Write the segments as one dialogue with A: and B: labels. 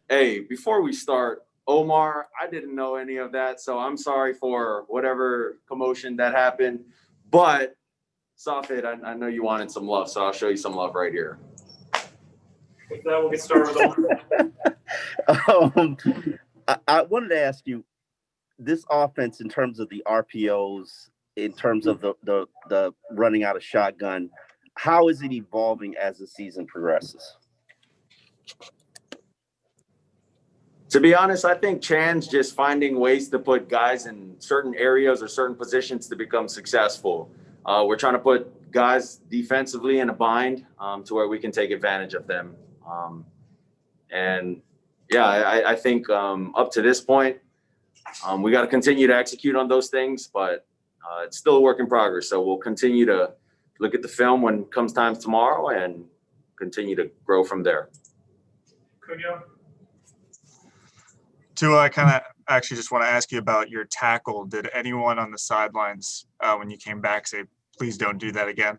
A: Hey, before we start, Omar, I didn't know any of that, so I'm sorry for whatever commotion that happened. But Safid, I know you wanted some love, so I'll show you some love right here.
B: With that, we'll get started with
C: Omar. I wanted to ask you, this offense in terms of the RPOs, in terms of the running out of shotgun, how is it evolving as the season progresses?
A: To be honest, I think Chan's just finding ways to put guys in certain areas or certain positions to become successful. We're trying to put guys defensively in a bind to where we can take advantage of them. I think up to this point, we got to continue to execute on those things, but it's still a work in progress. So we'll continue to look at the film when it comes time tomorrow and continue to grow from there.
B: Cunha.
D: Tua, I kind of actually just want to ask you about your tackle. Did anyone on the sidelines when you came back say, please don't do that again?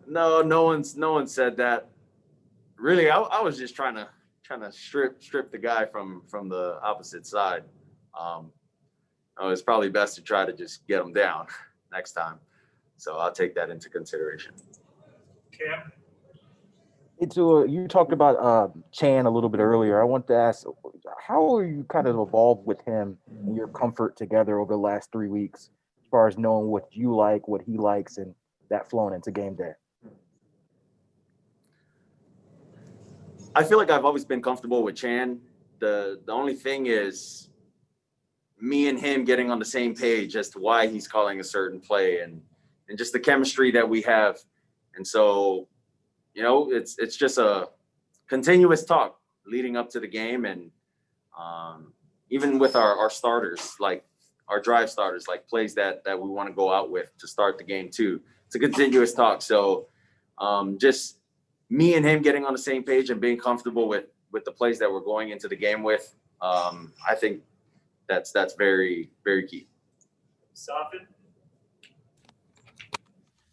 A: No one said that. Really, I was just trying to strip the guy from the opposite side. It's probably best to try to just get him down next time. So I'll take that into consideration.
B: Cam.
E: Tua, you talked about Chan a little bit earlier. I want to ask, how are you kind of evolved with him and your comfort together over the last 3 weeks, as far as knowing what you like, what he likes, and that flowing into game day?
A: I feel like I've always been comfortable with Chan. The only thing is me and him getting on the same page as to why he's calling a certain play and just the chemistry that we have. And so, it's just a continuous talk leading up to the game. And even with our starters, like our drive starters, like plays that we want to go out with to start the game too. It's a continuous talk. So just me and him getting on the same page and being comfortable with the plays that we're going into the game with, I think that's very, very key.
B: Safid.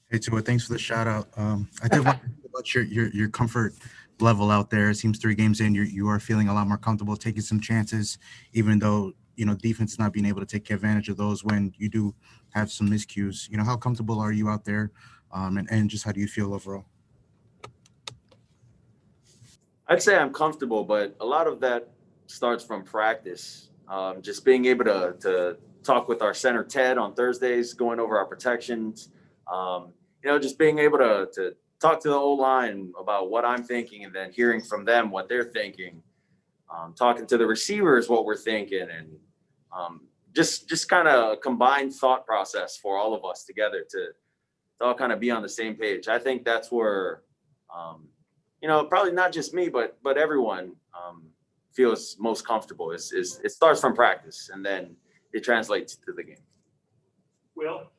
F: Hey, Tua, thanks for the shout out. I did want to talk about your comfort level out there. It seems 3 games in, you are feeling a lot more comfortable taking some chances, even though, defense is not being able to take advantage of those when you do have some miscues. How comfortable are you out there? And just how do you feel overall?
A: I'd say I'm comfortable, but a lot of that starts from practice. Just being able to talk with our center, Ted, on Thursdays, going over our protections. Just being able to talk to the O-line about what I'm thinking and then hearing from them what they're thinking. Talking to the receivers what we're thinking, and just kind of a combined thought process for all of us together to all kind of be on the same page. I think that's where probably not just me, but everyone feels most comfortable. It starts from practice and then it translates to the game.
B: Will.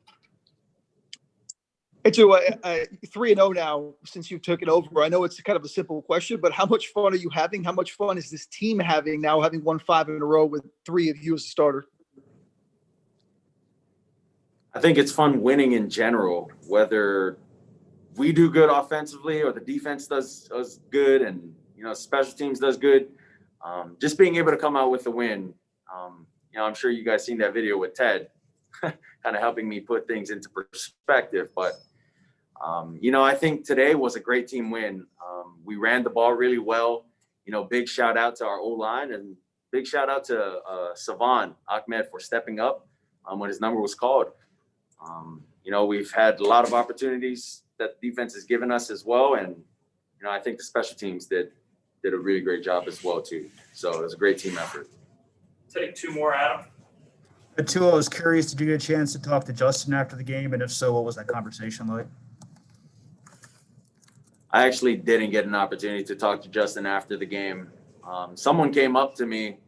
G: Hey, Tua, 3-0 now since you've taken over. I know it's kind of a simple question, but how much fun are you having? How much fun is this team having now, having won 5 in a row with 3 of you as a starter?
A: I think it's fun winning in general, whether we do good offensively or the defense does good and, special teams does good. Just being able to come out with a win. I'm sure you guys seen that video with Ted kind of helping me put things into perspective. But, I think today was a great team win. We ran the ball really well. Big shout out to our O-line and big shout out to Salvon Ahmed for stepping up when his number was called. We've had a lot of opportunities that defense has given us as well. And, I think the special teams did a really great job as well too. So it was a great team effort.
B: Take 2 more, Adam.
H: Tua, I was curious, did you get a chance to talk to Justin after the game? And if so, what was that conversation like?
A: I actually didn't get an opportunity to talk to Justin after the game. Someone came up to me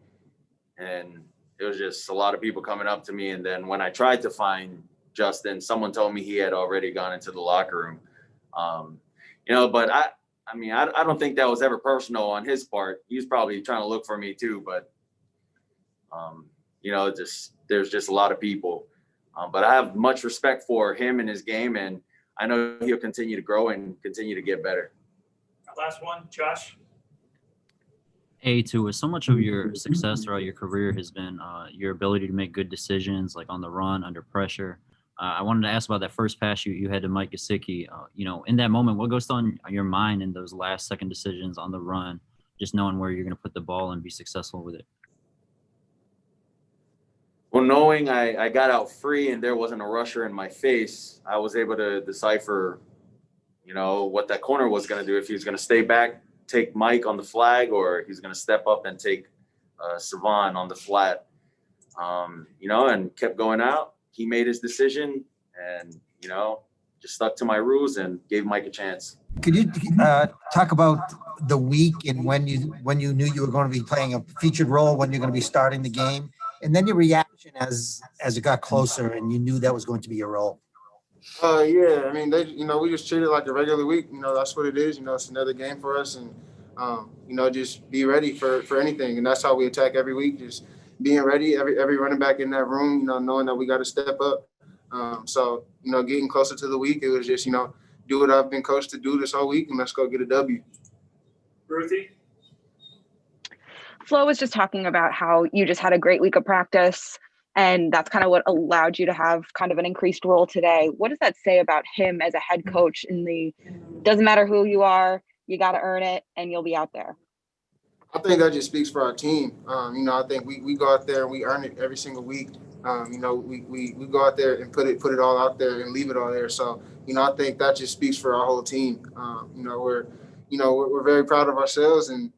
A: and it was just a lot of people coming up to me. And then when I tried to find Justin, someone told me he had already gone into the locker room. But I don't think that was ever personal on his part. He was probably trying to look for me too, but there's just a lot of people. But I have much respect for him and his game, and I know he'll continue to grow and continue to get better.
B: Last one, Josh.
I: Hey, Tua, so much of your success throughout your career has been your ability to make good decisions, like on the run, under pressure. I wanted to ask about that first pass you had to Mike Gesicki. In that moment, what goes on your mind in those last second decisions on the run, just knowing where you're going to put the ball and be successful with it?
A: Well, knowing I got out free and there wasn't a rusher in my face, I was able to decipher, what that corner was going to do. If he was going to stay back, take Mike on the flag, or he's going to step up and take Salvon on the flat, and kept going out. He made his decision and, just stuck to my rules and gave Mike a chance.
J: Could you talk about the week and when you knew you were going to be playing a featured role, when you're going to be starting the game, and then your reaction as it got closer and you knew that was going to be your role?
K: Yeah, I mean, we just treat it like a regular week. That's what it is. It's another game for us, and just be ready for anything. And that's how we attack every week. Just being ready. Every running back in that room, knowing that we got to step up. So getting closer to the week, it was just do what I've been coached to do this whole week, and let's go get a W.
B: Ruthie.
L: Flo was just talking about how you just had a great week of practice, and that's kind of what allowed you to have kind of an increased role today. What does that say about him as a head coach doesn't matter who you are, you got to earn it and you'll be out there?
K: I think that just speaks for our team. I think we go out there and we earn it every single week. We go out there and put it all out there and leave it all there. So, I think that just speaks for our whole team. We're very proud of ourselves, and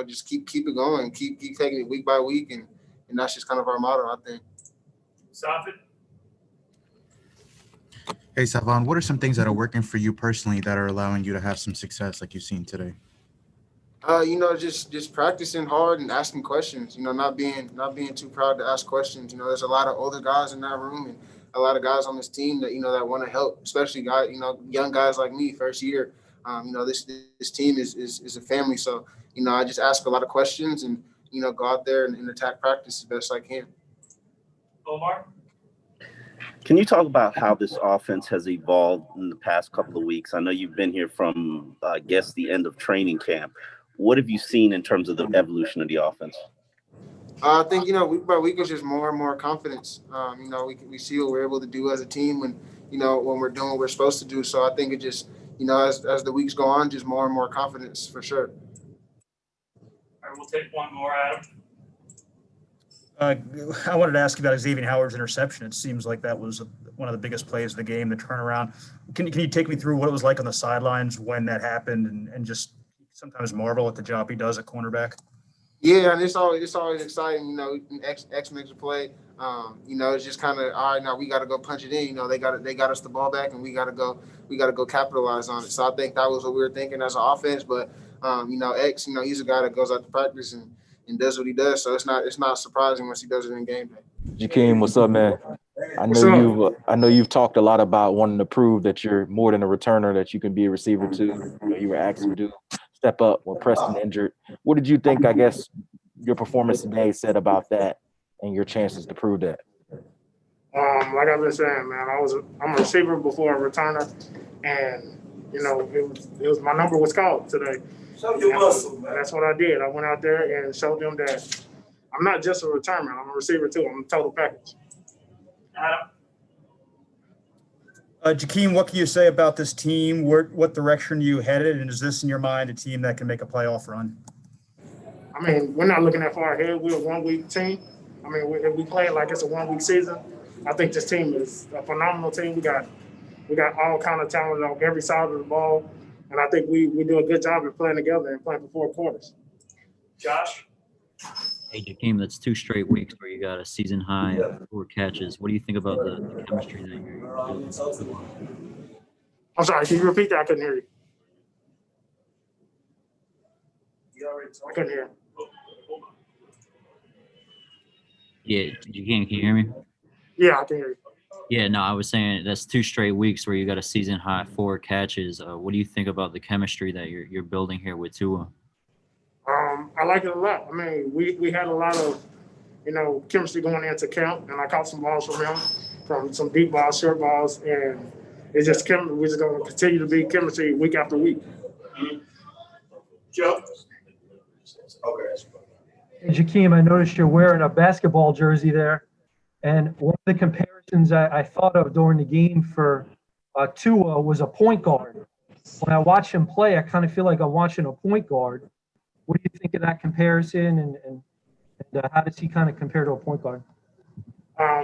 K: just keep it going, keep taking it week by week, and that's just kind of our motto, I think.
B: Salvon.
F: Hey, Salvon, what are some things that are working for you personally that are allowing you to have some success like you've seen today?
K: Just practicing hard and asking questions, not being too proud to ask questions. There's a lot of older guys in that room and a lot of guys on this team that, that want to help, especially guys, young guys like me, first year. This team is a family. So, I just ask a lot of questions and, go out there and attack practice as best I can.
B: Omar.
C: Can you talk about how this offense has evolved in the past couple of weeks? I know you've been here from, I guess, the end of training camp. What have you seen in terms of the evolution of the offense?
K: I think, week by week, it's just more and more confidence. We see what we're able to do as a team when we're doing what we're supposed to do. So I think it just, as the weeks go on, just more and more confidence for sure.
B: All right, we'll take one more, Adam.
H: I wanted to ask you about Xavien Howard's interception. It seems like that was one of the biggest plays of the game, the turnaround. Can you take me through what it was like on the sidelines when that happened, and just sometimes marvel at the job he does at cornerback?
K: Yeah, and it's always exciting. X makes a play. It's just kind of, all right, now we got to go punch it in. They got us the ball back, and we got to go capitalize on it. So I think that was what we were thinking as an offense. But X, he's a guy that goes out to practice and does what he does. So it's not surprising once he does it in game day.
E: Jakeem, what's up, man? I know you've talked a lot about wanting to prove that you're more than a returner, that you can be a receiver too. You were asked to do step up when Preston injured. What did you think, I guess, your performance today said about that and your chances to prove that?
M: Like I've been saying, man, I'm a receiver before a returner, and it was my number was called today. Show your muscle, man. That's what I did. I went out there and showed them that I'm not just a returner, I'm a receiver too. I'm a total package.
B: Adam.
H: Jakeem, what can you say about this team? What direction you headed, and is this in your mind a team that can make a playoff run?
M: I mean, we're not looking that far ahead. We're a one-week team. I mean, if we play like it's a one-week season, I think this team is a phenomenal team. We got all kind of talent on every side of the ball, and I think we do a good job of playing together and playing for 4 quarters.
B: Josh.
I: Hey, Jakeem, that's 2 straight weeks where you got a season high 4 catches. What do you think about the chemistry that you're building?
M: I'm sorry, can you repeat that? I couldn't hear you. I couldn't hear.
I: Yeah, Jakeem, can you hear me?
M: Yeah, I can hear you.
I: Yeah, no, I was saying that's 2 straight weeks where you got a season high 4 catches. What do you think about the chemistry that you're building here with Tua?
M: I like it a lot. I mean, we had a lot of, chemistry going into camp, and I caught some balls from him, from some deep balls, short balls, and it's just chemistry. We're just going to continue to be chemistry week after week.
B: Joe?
N: Hey, Jakeem, I noticed you're wearing a basketball jersey there. And one of the comparisons I thought of during the game for Tua was a point guard. When I watch him play, I kind of feel like I'm watching a point guard. What do you think of that comparison, and how does he kind of compare to a point guard?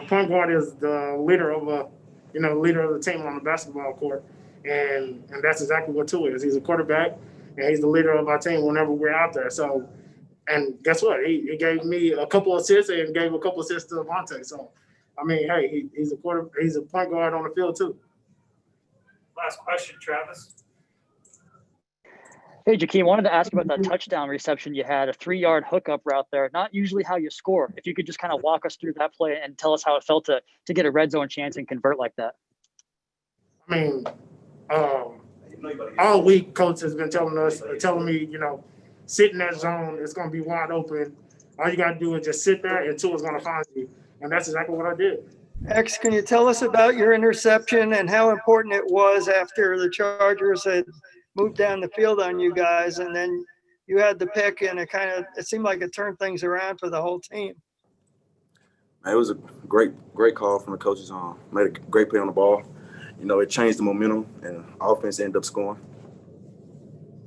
M: Point guard is the leader of leader of the team on the basketball court, and that's exactly what Tua is. He's a quarterback, and he's the leader of our team whenever we're out there. So, and guess what? He gave me a couple of assists and gave a couple of assists to Avante. So, I mean, hey, he's a point guard on the field too.
B: Last question, Travis.
O: Hey, Jakeem, wanted to ask you about that touchdown reception you had, a 3-yard hookup route there. Not usually how you score. If you could just kind of walk us through that play and tell us how it felt to get a red zone chance and convert like that.
M: I mean, all week, coach has been telling me, sit in that zone. It's going to be wide open. All you got to do is just sit there, and Tua's going to find you. And that's exactly what I did.
P: X, can you tell us about your interception and how important it was after the Chargers had moved down the field on you guys, and then you had the pick, and it seemed like it turned things around for the whole team?
Q: It was a great call from the coaches. Made a great play on the ball. It changed the momentum, and offense ended up scoring.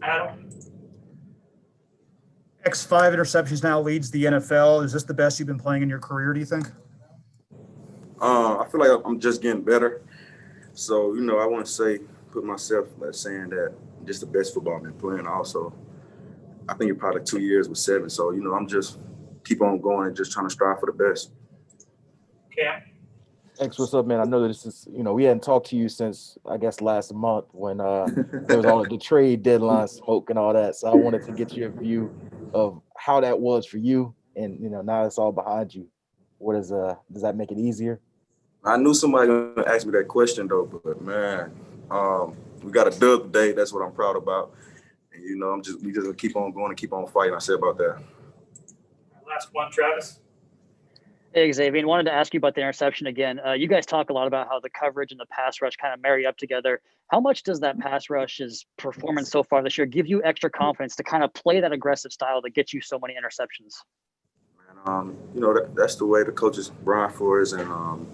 B: Adam?
H: X 5 interceptions now leads the NFL. Is this the best you've been playing in your career, do you think?
Q: I feel like I'm just getting better. So, I want to put myself as saying that just the best football I've been playing also. I think it's probably 2 years with 7. So, I'm just keep on going and just trying to strive for the best.
B: Cam?
E: X, what's up, man? I know that this is, we hadn't talked to you since, I guess, last month when there was all the trade deadline smoke and all that. So I wanted to get your view of how that was for you. And, now it's all behind you. Does that make it easier?
Q: I knew somebody was going to ask me that question, though, but, man, we got a dub today. That's what I'm proud about. And, we just going to keep on going and keep on fighting. I said about that.
B: Last one, Travis.
O: Hey, Xavien, wanted to ask you about the interception again. You guys talk a lot about how the coverage and the pass rush kind of marry up together. How much does that pass rush's performance so far this year give you extra confidence to kind of play that aggressive style that gets you so many interceptions?
Q: That's the way the coaches, Brian Flores and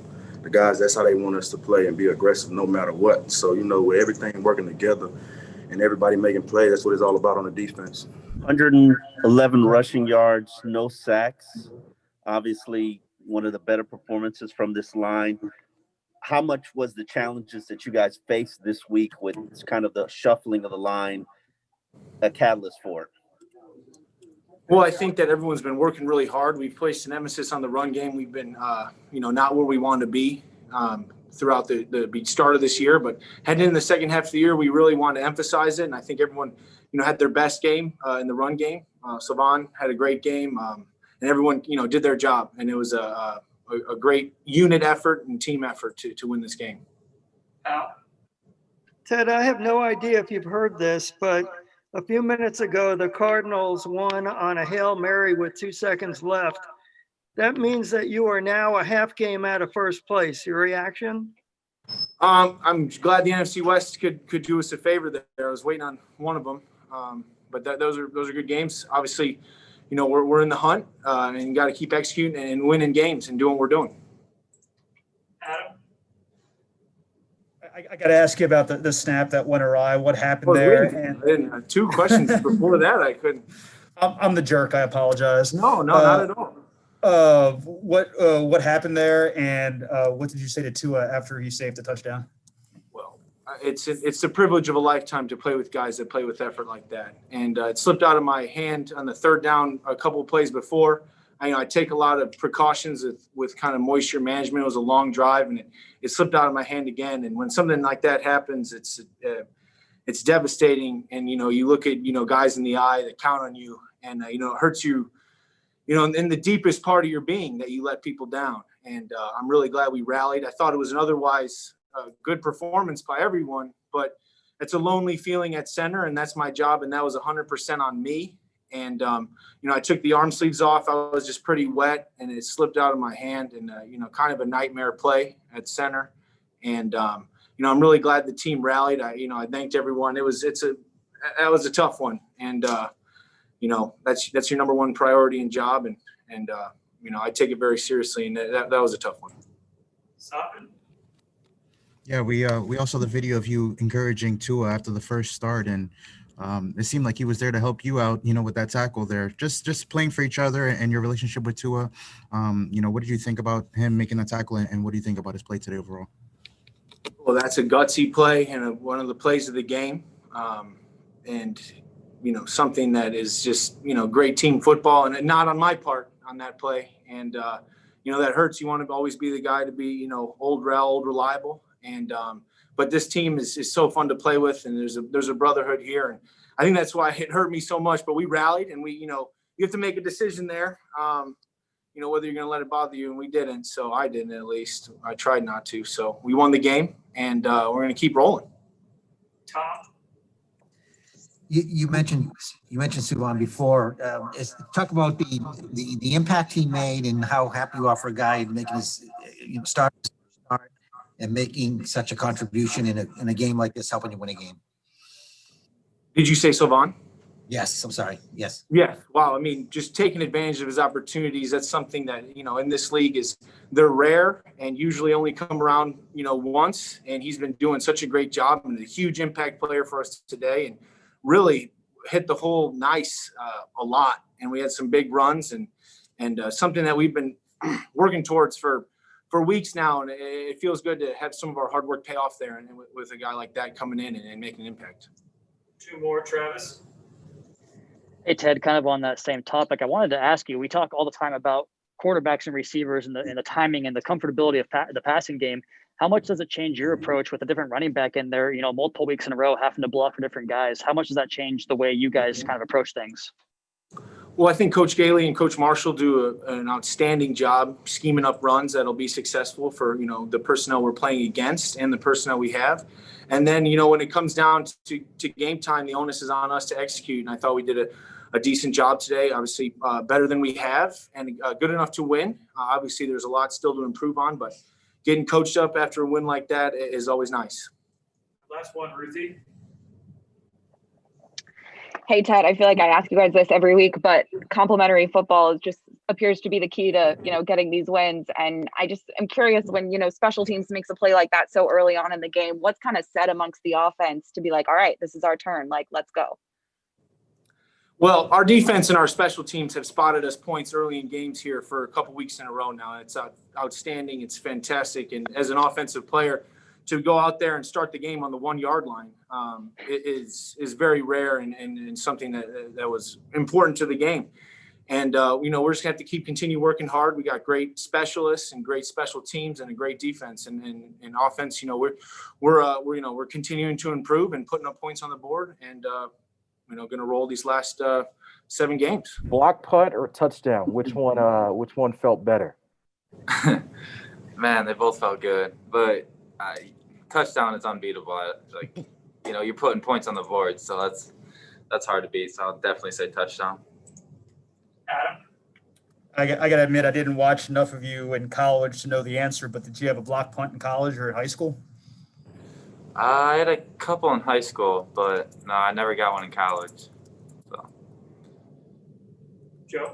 Q: the guys, that's how they want us to play and be aggressive no matter what. So, with everything working together and everybody making plays, that's what it's all about on the defense.
C: 111 rushing yards, no sacks. Obviously, one of the better performances from this line. How much was the challenges that you guys faced this week with kind of the shuffling of the line a catalyst for it?
R: Well, I think that everyone's been working really hard. We've placed an emphasis on the run game. We've been, not where we wanted to be throughout the start of this year, but heading into the second half of the year, we really wanted to emphasize it. And I think everyone, had their best game in the run game. Salvon had a great game, and everyone, did their job. And it was a great unit effort and team effort to win this game.
P: Ted, I have no idea if you've heard this, but a few minutes ago, the Cardinals won on a Hail Mary with 2 seconds left. That means that you are now a half game out of first place. Your reaction?
R: I'm glad the NFC West could do us a favor there. I was waiting on one of them, but those are good games. Obviously, we're in the hunt, and you got to keep executing and winning games and doing what we're doing.
B: Adam?
H: I got to ask you about the snap that went awry. What happened there?
R: And 2 questions before that, I couldn't.
H: I'm the jerk. I apologize.
R: No, not at all.
H: What happened there, and what did you say to Tua after he saved the touchdown?
R: Well, it's the privilege of a lifetime to play with guys that play with effort like that, and it slipped out of my hand on the third down a couple of plays before. I take a lot of precautions with kind of moisture management. It was a long drive, and it slipped out of my hand again. And when something like that happens, it's devastating. And you look at guys in the eye that count on you, and it hurts you. In the deepest part of your being that you let people down. And I'm really glad we rallied. I thought it was an otherwise good performance by everyone, but it's a lonely feeling at center, and that's my job. And that was 100% on me. And, I took the arm sleeves off. I was just pretty wet, and it slipped out of my hand, and, kind of a nightmare play at center. And, I'm really glad the team rallied. I thanked everyone. That was a tough one. And, that's your number one priority and job. And I take it very seriously. And that was a tough one.
B: Stop it.
F: Yeah, we all saw the video of you encouraging Tua after the first start, and it seemed like he was there to help you out, with that tackle there. Just playing for each other and your relationship with Tua. What did you think about him making that tackle, and what do you think about his play today overall?
R: Well, that's a gutsy play and one of the plays of the game, and something that is just great team football, and not on my part on that play, and that hurts. You want to always be the guy to be old reliable. And but this team is so fun to play with, and there's a brotherhood here, and I think that's why it hurt me so much. But we rallied, and you have to make a decision there, whether you're going to let it bother you, and we didn't. So I didn't, at least. I tried not to. So we won the game, and we're going to keep rolling.
B: Tom.
J: You mentioned Salvon before. Talk about the impact he made and how happy you are for a guy making his start and making such a contribution in a game like this, helping you win a game.
R: Did you say Salvon?
J: Yes, I'm sorry. Yes.
R: Yeah. Wow. I mean, just taking advantage of his opportunities. That's something that, in this league they're rare and usually only come around, once. And he's been doing such a great job and a huge impact player for us today, and really hit the hole nice a lot. And we had some big runs and something that we've been working towards for weeks now. And it feels good to have some of our hard work pay off there, and with a guy like that coming in and making an impact.
B: Two more, Travis.
O: Hey, Ted, kind of on that same topic, I wanted to ask you, we talk all the time about quarterbacks and receivers and the timing and the comfortability of the passing game. How much does it change your approach with a different running back in there, multiple weeks in a row, having to block for different guys? How much does that change the way you guys kind of approach things?
R: Well, I think Coach Gailey and Coach Marshall do an outstanding job scheming up runs that'll be successful for, the personnel we're playing against and the personnel we have. And then, when it comes down to game time, the onus is on us to execute. And I thought we did a decent job today, obviously better than we have, and good enough to win. Obviously, there's a lot still to improve on, but getting coached up after a win like that is always nice.
B: Last one, Ruthie.
L: Hey, Ted, I feel like I ask you guys this every week, but complimentary football just appears to be the key to, getting these wins. And I just am curious, when, special teams makes a play like that so early on in the game, what's kind of said amongst the offense to be like, all right, this is our turn, like, let's go.
R: Well, our defense and our special teams have spotted us points early in games here for a couple weeks in a row now. It's outstanding. It's fantastic. And as an offensive player, to go out there and start the game on the 1 yard line is very rare and something that was important to the game. And we're just gonna have to continue working hard. We got great specialists and great special teams and a great defense and offense. We're continuing to improve and putting up points on the board, and gonna roll these last 7 games.
E: Block punt or touchdown? Which one felt better?
S: Man, they both felt good, but touchdown is unbeatable. You're putting points on the board, so that's hard to beat. So I'll definitely say touchdown.
B: Adam.
H: I gotta admit, I didn't watch enough of you in college to know the answer, but did you have a block punt in college or in high school?
S: I had a couple in high school, but no, I never got one in college. So.
B: Joe.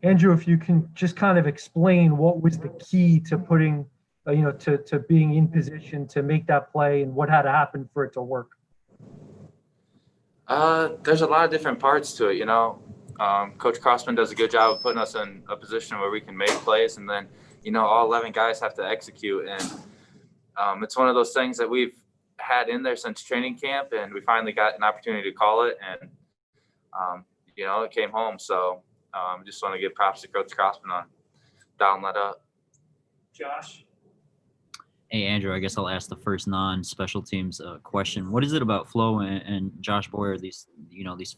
N: Andrew, if you can just kind of explain what was the key to putting, to being in position to make that play, and what had to happen for it to work.
S: There's a lot of different parts to it, Coach Crossman does a good job of putting us in a position where we can make plays, and then, all 11 guys have to execute. And it's one of those things that we've had in there since training camp, and we finally got an opportunity to call it, and, it came home. So just want to give props to Coach Crossman on dialing that up.
B: Josh.
I: Hey, Andrew, I guess I'll ask the first non-special teams question. What is it about Flo and Josh Boyer, these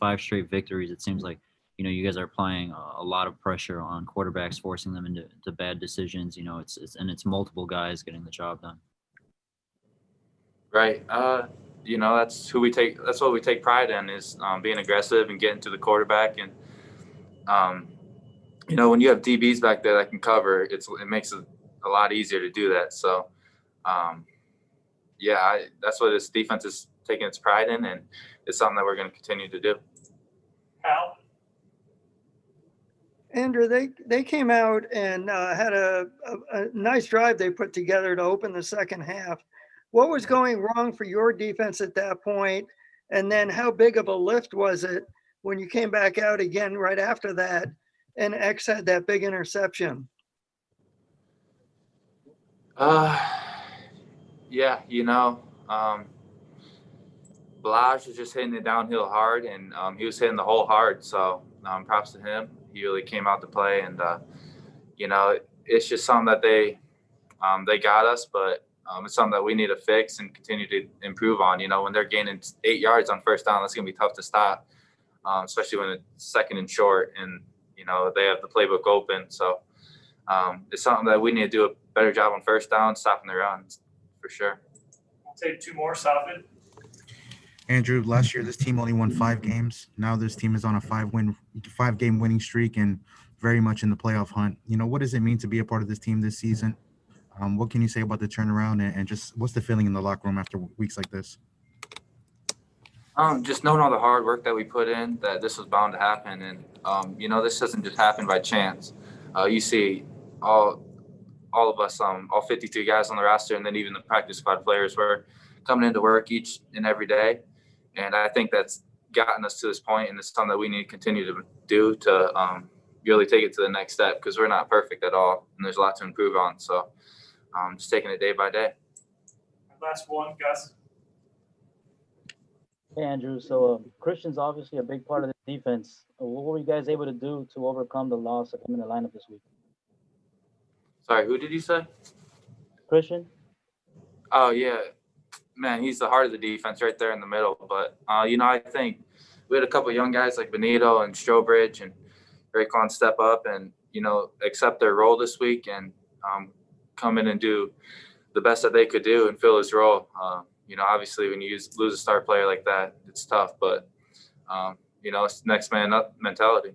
I: 5 straight victories? It seems like, you guys are applying a lot of pressure on quarterbacks, forcing them into bad decisions. It's multiple guys getting the job done.
S: Right. That's what we take pride in, is being aggressive and getting to the quarterback. And, when you have DBs back there that can cover, it makes it a lot easier to do that. So, that's what this defense is taking its pride in, and it's something that we're going to continue to do.
B: Hal?
P: Andrew, they came out and had a nice drive they put together to open the second half. What was going wrong for your defense at that point? And then how big of a lift was it when you came back out again right after that and X had that big interception?
S: Yeah, Balaj was just hitting it downhill hard, and he was hitting the hole hard. So props to him. He really came out to play, and it's just something that they got us, but it's something that we need to fix and continue to improve on. When they're gaining 8 yards on first down, that's gonna be tough to stop, especially when it's second and short, and they have the playbook open. So it's something that we need to do a better job on first down, stopping the runs for sure.
B: We'll take 2 more, Salvon.
F: Andrew, last year this team only won 5 games. Now this team is on a 5-game winning streak and very much in the playoff hunt. What does it mean to be a part of this team this season? What can you say about the turnaround, and just what's the feeling in the locker room after weeks like this?
S: Just knowing all the hard work that we put in, that this was bound to happen, and this doesn't just happen by chance. You see all of us, all 53 guys on the roster, and then even the practice squad players were coming into work each and every day. And I think that's gotten us to this point, and it's something that we need to continue to do to really take it to the next step, because we're not perfect at all, and there's a lot to improve on. So just taking it day by day.
B: Last one, Gus.
T: Hey, Andrew. So Christian's obviously a big part of the defense. What were you guys able to do to overcome the loss of him in the lineup this week?
S: Sorry, who did you say?
T: Christian?
S: Oh, yeah. Man, he's the heart of the defense right there in the middle. But, I think we had a couple of young guys like Benito and Strobridge and Raekwon step up and, accept their role this week and come in and do the best that they could do and fill his role. Obviously when you lose a star player like that, it's tough. But, it's next man up mentality.